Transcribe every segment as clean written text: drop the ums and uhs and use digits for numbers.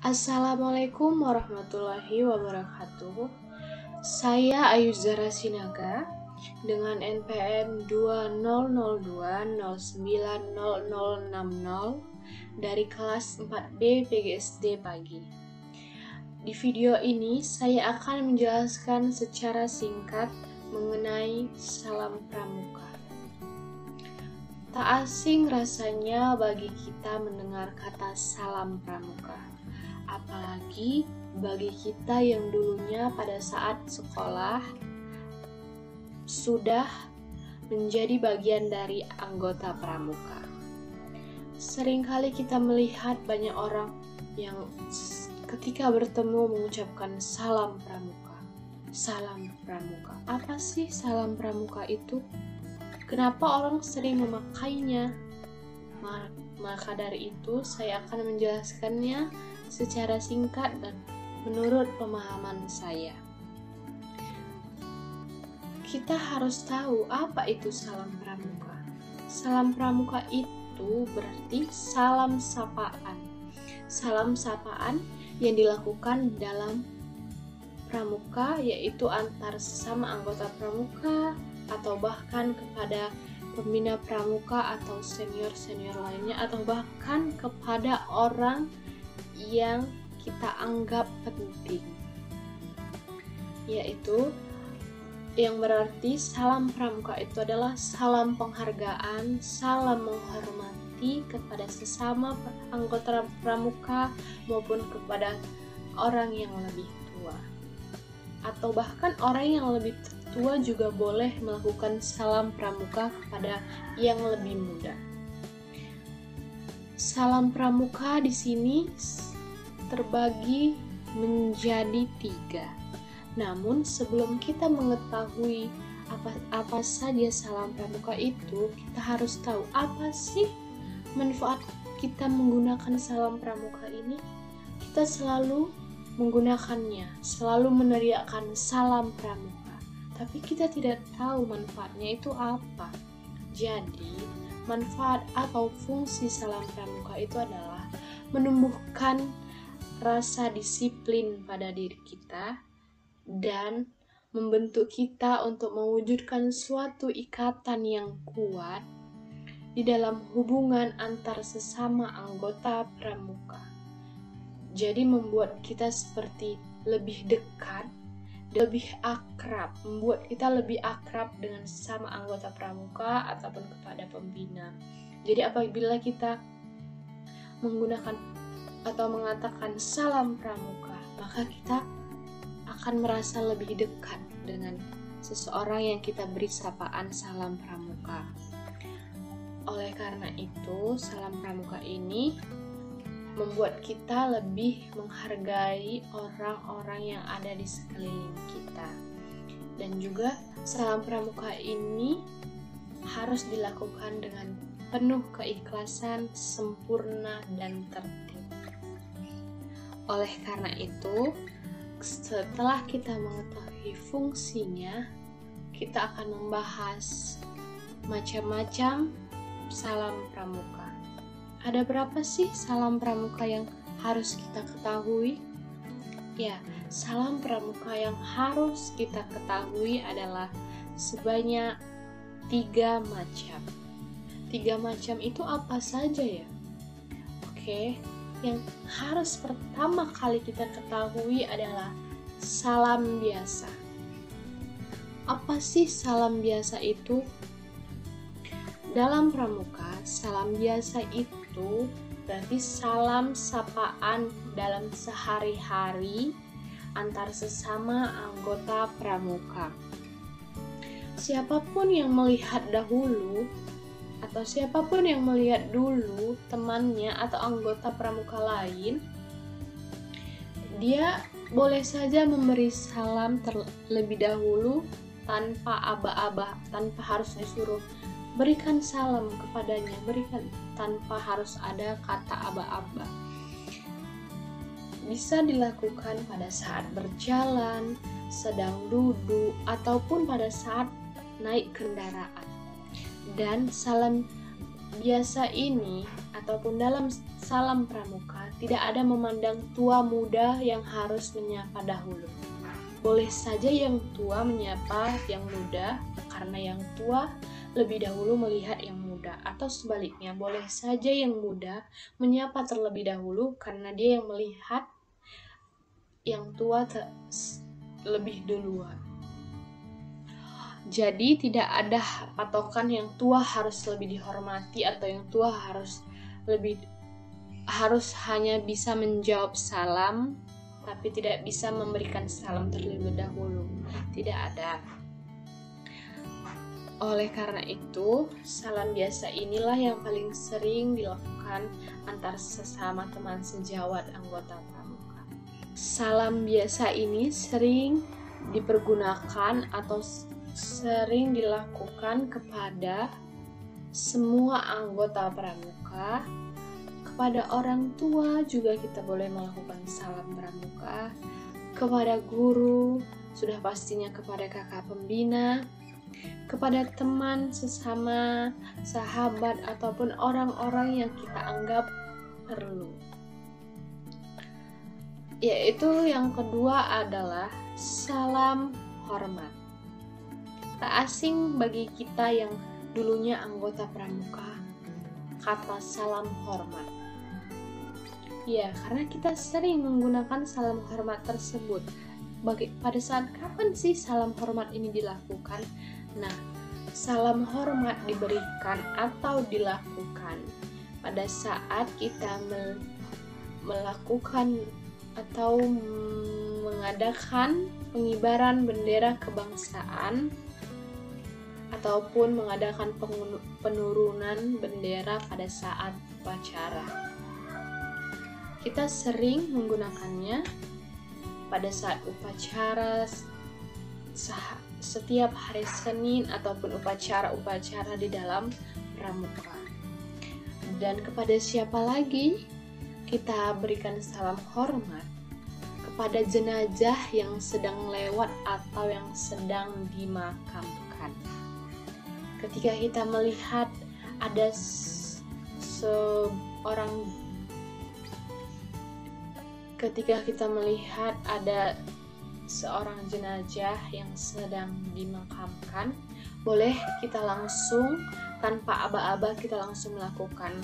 Assalamualaikum warahmatullahi wabarakatuh. Saya Ayu Zara Sinaga dengan NPM 2002090060 dari kelas 4B PGSD Pagi. Di video ini saya akan menjelaskan secara singkat mengenai salam pramuka. Tak asing rasanya bagi kita mendengar kata salam pramuka. Apalagi bagi kita yang dulunya pada saat sekolah sudah menjadi bagian dari anggota pramuka. Seringkali kita melihat banyak orang yang ketika bertemu mengucapkan salam pramuka. Salam pramuka. Apa sih salam pramuka itu? Kenapa orang sering memakainya? Maka dari itu saya akan menjelaskannya secara singkat dan menurut pemahaman saya. Kita harus tahu apa itu salam pramuka. Salam pramuka itu berarti salam sapaan. Salam sapaan yang dilakukan dalam pramuka, yaitu antar sesama anggota pramuka atau bahkan kepada pembina pramuka atau senior-senior lainnya, atau bahkan kepada orang yang kita anggap penting, yaitu yang berarti salam pramuka itu adalah salam penghargaan, salam menghormati kepada sesama anggota pramuka maupun kepada orang yang lebih tua, atau bahkan orang yang lebih tua juga boleh melakukan salam pramuka kepada yang lebih muda. Salam pramuka di sini terbagi menjadi 3. Namun sebelum kita mengetahui apa saja salam pramuka itu, kita harus tahu apa sih manfaat kita menggunakan salam pramuka ini. Kita selalu menggunakannya, selalu meneriakkan salam pramuka, tapi kita tidak tahu manfaatnya itu apa. Jadi manfaat atau fungsi salam pramuka itu adalah menumbuhkan rasa disiplin pada diri kita dan membentuk kita untuk mewujudkan suatu ikatan yang kuat di dalam hubungan antar sesama anggota pramuka. Jadi membuat kita seperti lebih dekat, lebih akrab, membuat kita lebih akrab dengan sesama anggota pramuka ataupun kepada pembina. Jadi apabila kita menggunakan atau mengatakan salam pramuka, maka kita akan merasa lebih dekat dengan seseorang yang kita beri sapaan salam pramuka. Oleh karena itu, salam pramuka ini membuat kita lebih menghargai orang-orang yang ada di sekeliling kita. Dan juga salam pramuka ini harus dilakukan dengan penuh keikhlasan, sempurna, dan tertib. Oleh karena itu, setelah kita mengetahui fungsinya, kita akan membahas macam-macam salam pramuka. Ada berapa sih salam pramuka yang harus kita ketahui? Ya, salam pramuka yang harus kita ketahui adalah sebanyak 3 macam. 3 macam itu apa saja ya? Oke, yang harus pertama kali kita ketahui adalah salam biasa. Apa sih salam biasa itu? Dalam pramuka, salam biasa itu berarti salam sapaan dalam sehari-hari antar sesama anggota pramuka. Siapapun yang melihat dahulu atau siapapun yang melihat dulu temannya atau anggota pramuka lain, dia boleh saja memberi salam terlebih dahulu tanpa aba-aba, tanpa harus disuruh berikan salam kepadanya, berikan tanpa harus ada kata aba-aba. Bisa dilakukan pada saat berjalan, sedang duduk, ataupun pada saat naik kendaraan. Dan salam biasa ini ataupun dalam salam pramuka tidak ada memandang tua muda yang harus menyapa dahulu. Boleh saja yang tua menyapa yang muda karena yang tua lebih dahulu melihat yang muda, atau sebaliknya boleh saja yang muda menyapa terlebih dahulu karena dia yang melihat yang tua lebih duluan. Jadi tidak ada patokan yang tua harus lebih dihormati atau yang tua harus hanya bisa menjawab salam tapi tidak bisa memberikan salam terlebih dahulu. Tidak ada. Oleh karena itu, salam biasa inilah yang paling sering dilakukan antar sesama teman sejawat anggota pramuka. Salam biasa ini sering dipergunakan atau sering dilakukan kepada semua anggota pramuka. Kepada orang tua juga kita boleh melakukan salam pramuka. Kepada guru, sudah pastinya kepada kakak pembina, kepada teman sesama, sahabat, ataupun orang-orang yang kita anggap perlu. Yaitu yang kedua adalah salam hormat. Tak asing bagi kita yang dulunya anggota pramuka, kata salam hormat. Ya, karena kita sering menggunakan salam hormat tersebut. Pada saat kapan sih salam hormat ini dilakukan? Nah, salam hormat diberikan atau dilakukan pada saat kita melakukan atau mengadakan pengibaran bendera kebangsaan ataupun mengadakan penurunan bendera pada saat upacara. Kita sering menggunakannya pada saat upacara setiap hari Senin ataupun upacara-upacara di dalam pramuka. Dan kepada siapa lagi kita berikan salam hormat? Kepada jenazah yang sedang lewat atau yang sedang dimakamkan. Ketika kita melihat ada seorang jenazah yang sedang dimakamkan, boleh kita langsung tanpa aba-aba kita langsung melakukan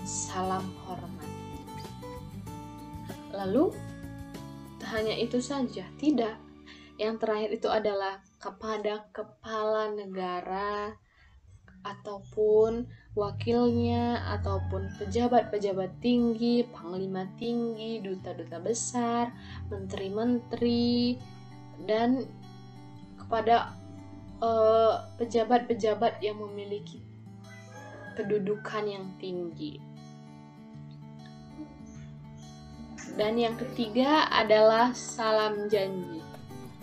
salam hormat. Lalu hanya itu saja? Tidak. Yang terakhir itu adalah kepada kepala negara ataupun wakilnya ataupun pejabat-pejabat tinggi, panglima tinggi, duta-duta besar, menteri-menteri, dan kepada pejabat-pejabat yang memiliki kedudukan yang tinggi. Dan yang ketiga adalah salam janji.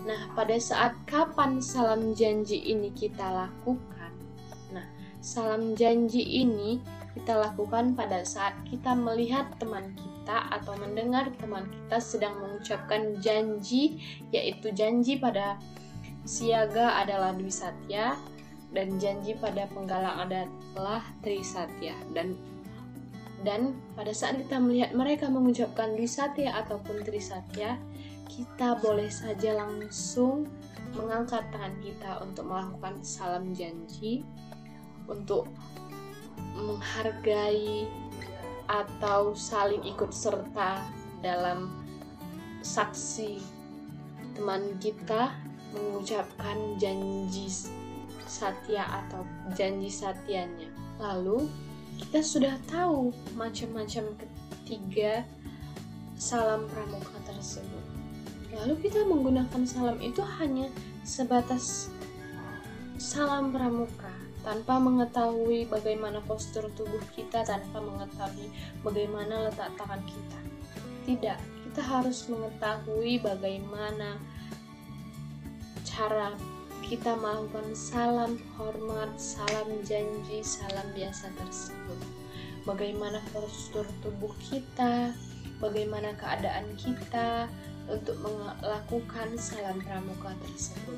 Nah, pada saat kapan salam janji ini kita lakukan? Nah, salam janji ini kita lakukan pada saat kita melihat teman kita atau mendengar teman kita sedang mengucapkan janji, yaitu janji pada siaga adalah Dwi Satya dan janji pada penggalang adalah Tri Satya. Dan pada saat kita melihat mereka mengucapkan Dwi Satya ataupun Tri Satya, kita boleh saja langsung mengangkat tangan kita untuk melakukan salam janji, untuk menghargai atau saling ikut serta dalam saksi teman kita mengucapkan janji satya atau janji satyanya. Lalu kita sudah tahu macam-macam ketiga salam pramuka tersebut. Lalu kita menggunakan salam itu hanya sebatas salam pramuka, tanpa mengetahui bagaimana postur tubuh kita, tanpa mengetahui bagaimana letak tangan kita. Tidak, kita harus mengetahui bagaimana cara kita melakukan salam hormat, salam janji, salam biasa tersebut. Bagaimana postur tubuh kita, bagaimana keadaan kita untuk melakukan salam pramuka tersebut.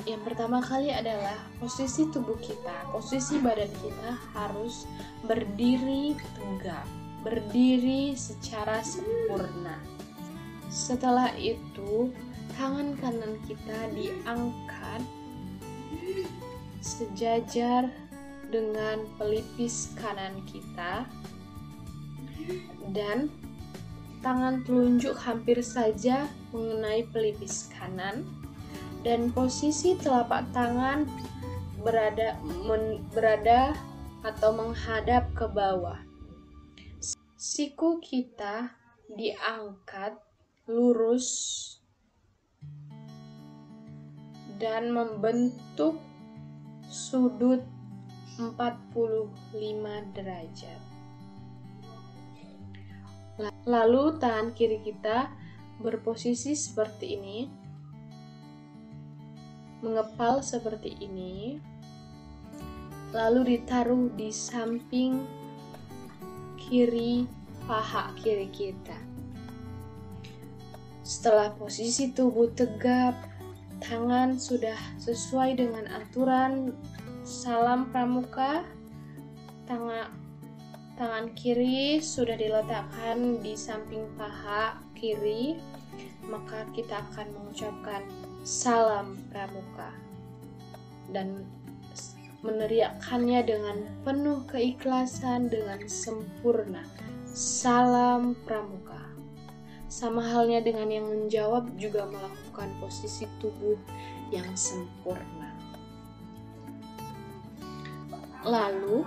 Yang pertama kali adalah posisi tubuh kita, posisi badan kita harus berdiri tegak, berdiri secara sempurna. Setelah itu, tangan kanan kita diangkat sejajar dengan pelipis kanan kita, dan tangan telunjuk hampir saja mengenai pelipis kanan, dan posisi telapak tangan berada atau menghadap ke bawah. Siku kita diangkat lurus dan membentuk sudut 45 derajat. Lalu tangan kiri kita berposisi seperti ini, mengepal seperti ini, lalu ditaruh di samping kiri paha kiri kita. Setelah posisi tubuh tegap, tangan sudah sesuai dengan aturan salam pramuka, tangan kiri sudah diletakkan di samping paha kiri, maka kita akan mengucapkan salam pramuka dan meneriakkannya dengan penuh keikhlasan, dengan sempurna. Salam pramuka. Sama halnya dengan yang menjawab juga melakukan posisi tubuh yang sempurna. Lalu,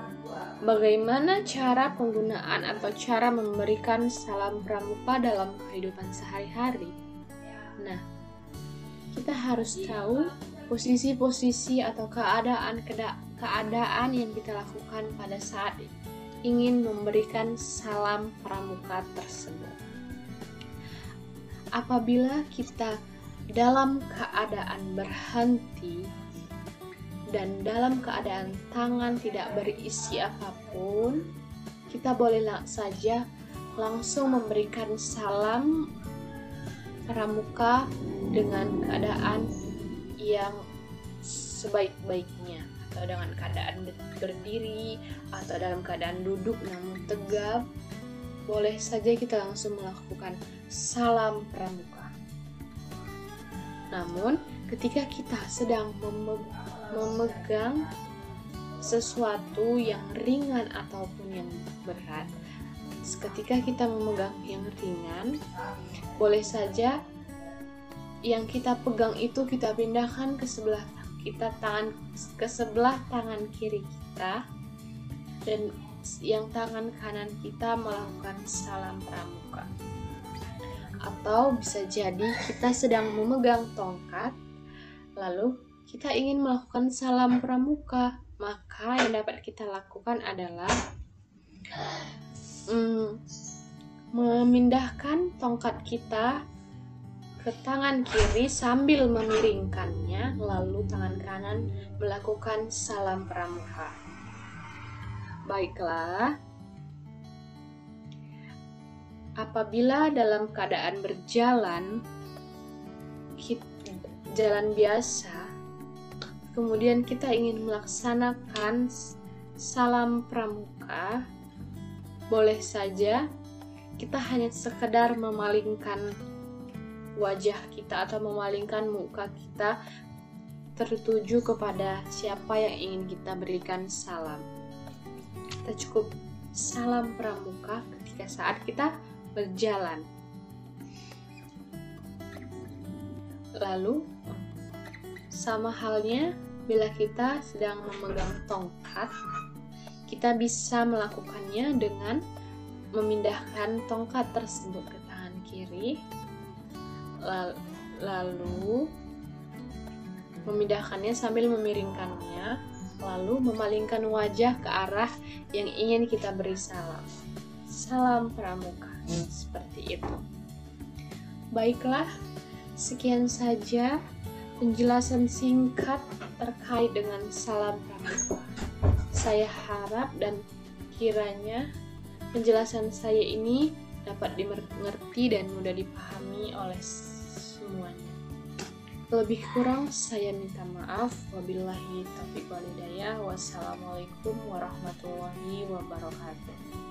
bagaimana cara penggunaan atau cara memberikan salam pramuka dalam kehidupan sehari-hari? Nah, kita harus tahu posisi-posisi atau keadaan yang kita lakukan pada saat ingin memberikan salam pramuka tersebut. Apabila kita dalam keadaan berhenti dan dalam keadaan tangan tidak berisi apapun, kita boleh saja langsung memberikan salam pramuka dengan keadaan yang sebaik-baiknya, atau dengan keadaan berdiri atau dalam keadaan duduk namun tegap. Boleh saja kita langsung melakukan salam pramuka. Namun ketika kita sedang memegang sesuatu yang ringan ataupun yang berat, ketika kita memegang yang ringan, boleh saja yang kita pegang itu kita pindahkan ke sebelah tangan kiri kita, dan yang tangan kanan kita melakukan salam pramuka. Atau bisa jadi kita sedang memegang tongkat, lalu kita ingin melakukan salam pramuka, maka yang dapat kita lakukan adalah memindahkan tongkat kita ke tangan kiri sambil memiringkannya, lalu tangan kanan melakukan salam pramuka. Baiklah, apabila dalam keadaan berjalan, jalan biasa, kemudian kita ingin melaksanakan salam pramuka, boleh saja kita hanya sekedar memalingkan wajah kita atau memalingkan muka kita tertuju kepada siapa yang ingin kita berikan salam. Kita cukup salam pramuka ketika saat kita berjalan. Lalu sama halnya bila kita sedang memegang tongkat, kita bisa melakukannya dengan memindahkan tongkat tersebut ke tangan kiri, lalu memindahkannya sambil memiringkannya, lalu memalingkan wajah ke arah yang ingin kita beri salam. Salam pramuka, seperti itu. Baiklah, sekian saja penjelasan singkat terkait dengan salam pramuka. Saya harap dan kiranya penjelasan saya ini dapat dimengerti dan mudah dipahami oleh semuanya. Lebih kurang saya minta maaf. Wabillahi taufiq walhidayah. Wassalamualaikum warahmatullahi wabarakatuh.